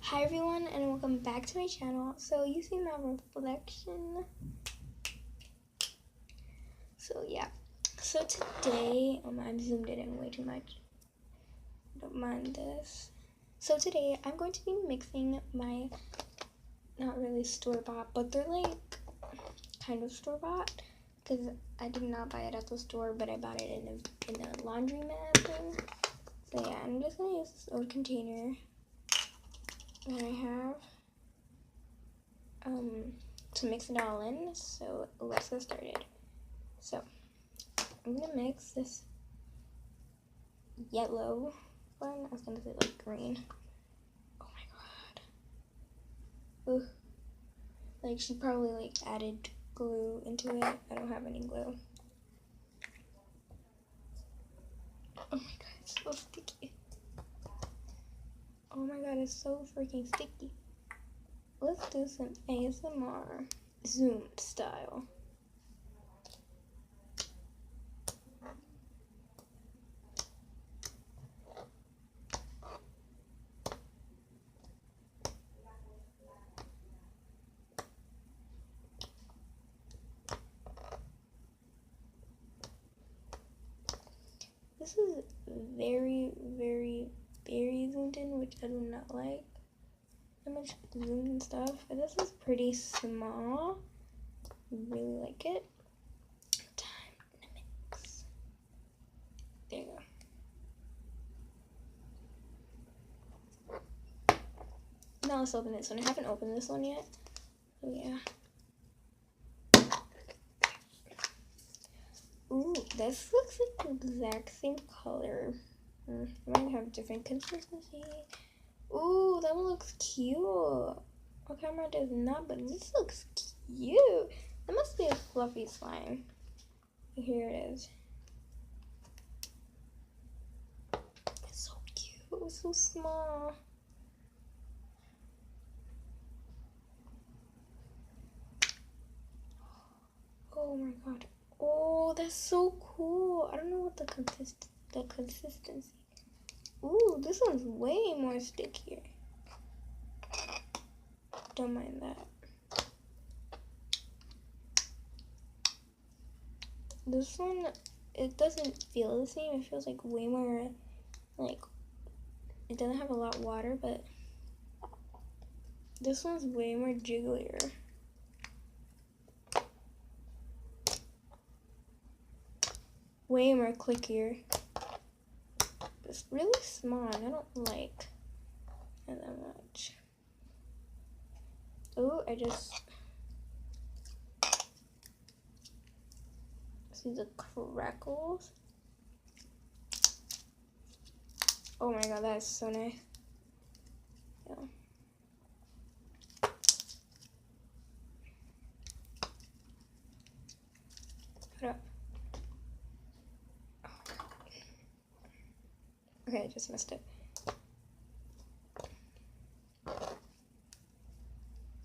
Hi everyone and welcome back to my channel. So you see my reflection. So yeah. So today, I've zoomed it in way too much. Don't mind this. So today I'm going to be mixing my, not really store-bought, but they're like kind of store-bought because I did not buy it at the store, but I bought it in a laundromat thing. So yeah, I'm just gonna use this old container that I have to mix it all in. So let's get started. So I'm gonna mix this yellow one. I was gonna say like green. Oh my god. Ugh. Like she probably like added glue into it. I don't have any glue. Oh my god, it's so sticky. Oh my god, it's so freaking sticky. Let's do some ASMR Zoom style. This is very, very, very zoomed in, which I do not like. How much zoom and stuff. But this is pretty small. Really like it. Time to mix. There you go. Now let's open this one. I haven't opened this one yet. So yeah. Ooh, this looks like the exact same color. It might have different consistency. Ooh, that one looks cute. My camera does not, but this looks cute. That must be a fluffy slime. Here it is. It's so cute. It's so small. Oh my god. Oh, that's so cool. I don't know what the consistency. Ooh, this one's way more stickier. Don't mind that. This one, it doesn't feel the same. It feels like way more, like, it doesn't have a lot of water, but this one's way more jigglier. Way more clickier. It's really small. I don't like it that much. Oh, I just see the crackles. Oh my god, that is so nice. Yeah. Put up. Okay, I just missed it.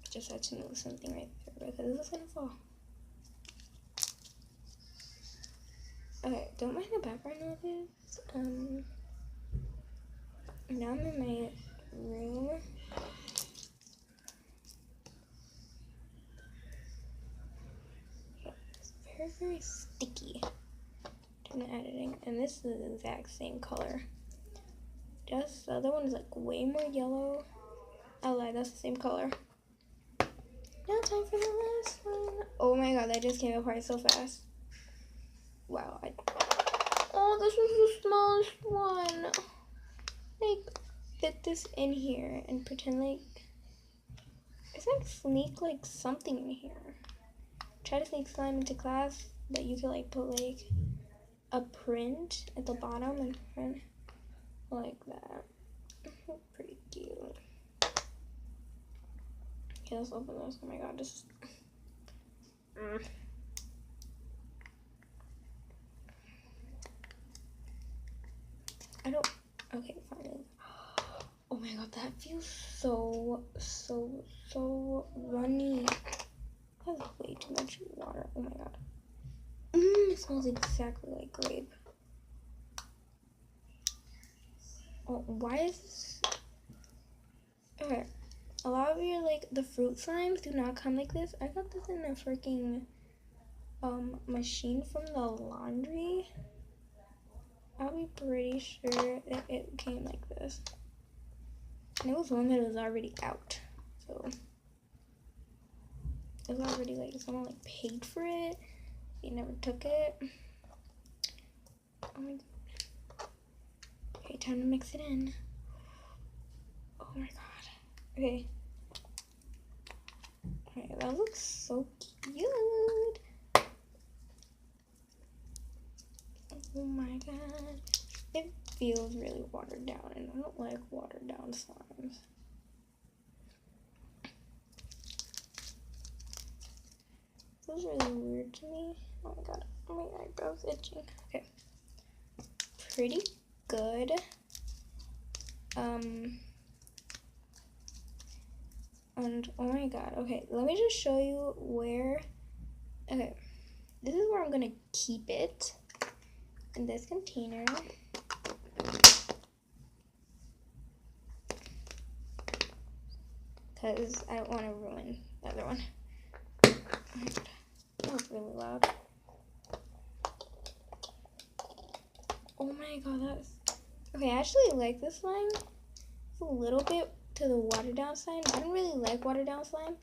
Just had to move something right there because this is gonna fall. Okay, don't mind the background noise. Now I'm in my room. It's very, very sticky. Doing the editing, and this is the exact same color. Just the other one is like way more yellow. I lied, that's the same color. Now time for the last one. Oh my god, that just came apart so fast. Wow. Oh, this was the smallest one. Like, fit this in here and pretend like it's like sneak like something in here. Try to sneak slime into class, but you could like put like a print at the bottom and print like that. Pretty cute. Okay, let's open this. Oh my god, this is okay, finally. Oh my god, that feels so runny. That's way too much water. Oh my god. It smells exactly like grape. Oh, why is this? Okay. A lot of your, like, the fruit slimes do not come like this. I got this in a freaking machine from the laundry. I'll be pretty sure that it came like this. And it was one that was already out. So it was already like someone like paid for it. They never took it. Oh my god. Okay, time to mix it in. Oh my god. Okay. Okay, that looks so cute. Oh my god. It feels really watered down, and I don't like watered down slimes. This is really weird to me. Oh my god. Oh my eyebrow's itching. Okay. Pretty good. And oh my god. Okay, let me just show you where. Okay. This is where I'm gonna keep it. In this container. Because I don't want to ruin the other one. That was really loud. Oh my god, that's... Okay, I actually like this slime. It's a little bit to the watered down slime. I don't really like watered down slime.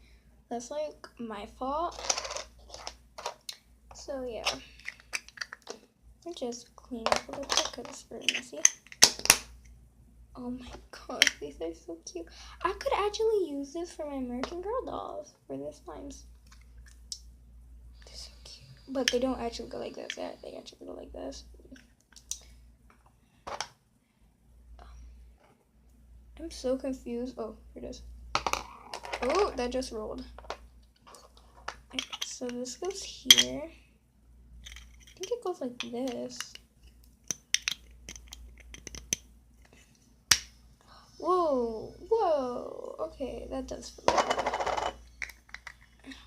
That's like my fault. So yeah. I'll just clean up a little bit because it's really messy. Oh my god, these are so cute. I could actually use this for my American Girl dolls for their slimes. They're so cute. But they don't actually go like this. They actually go like this. I'm so confused. Oh, here it is. Oh, that just rolled. Okay, so this goes here. I think it goes like this. Whoa, whoa. Okay, that does feel good.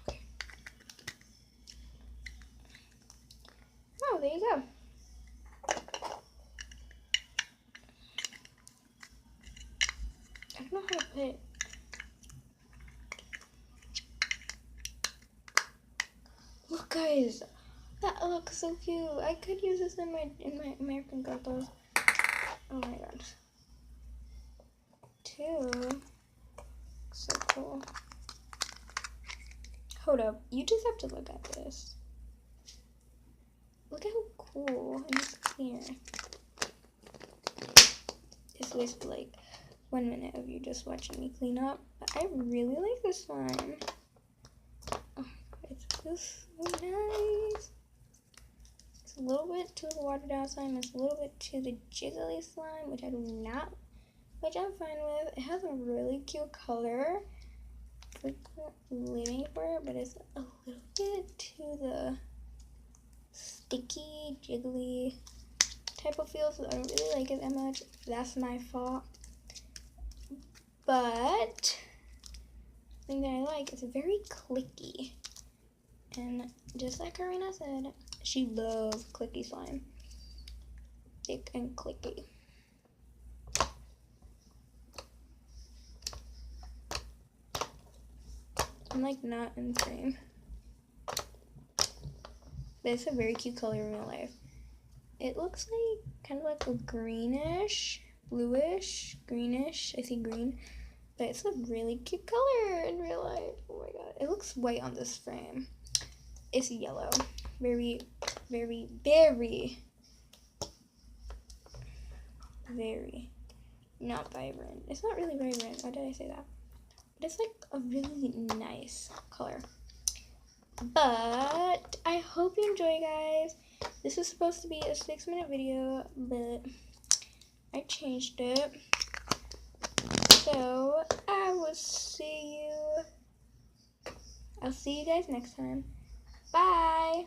Okay. Oh, there you go. I don't know how to put it. Look, guys, that looks so cute. I could use this in my American Girl dolls. Oh my god. Two. So cool. Hold up. You just have to look at this. Look at how cool and it's clear. This was like 1 minute of you just watching me clean up. But I really like this slime. Oh, it feels so nice. It's a little bit to the watered down slime. It's a little bit to the jiggly slime, which I do not, which I'm fine with. It has a really cute color. We're waiting for it, but it's a little bit to the sticky, jiggly type of feel, so I don't really like it that much. That's my fault. But the thing that I like is very clicky. And just like Karina said, she loves clicky slime. Thick and clicky. I'm like not in frame. But it's a very cute color in real life. It looks like kind of like a greenish, bluish, greenish. I see green. But it's a really cute color in real life. Oh my god. It looks white on this frame. It's yellow. Very, very, very, very not vibrant. It's not really vibrant. Why did I say that? But it's like a really nice color. But I hope you enjoy, guys. This was supposed to be a 6-minute video, but I changed it. So I'll see you guys next time. Bye.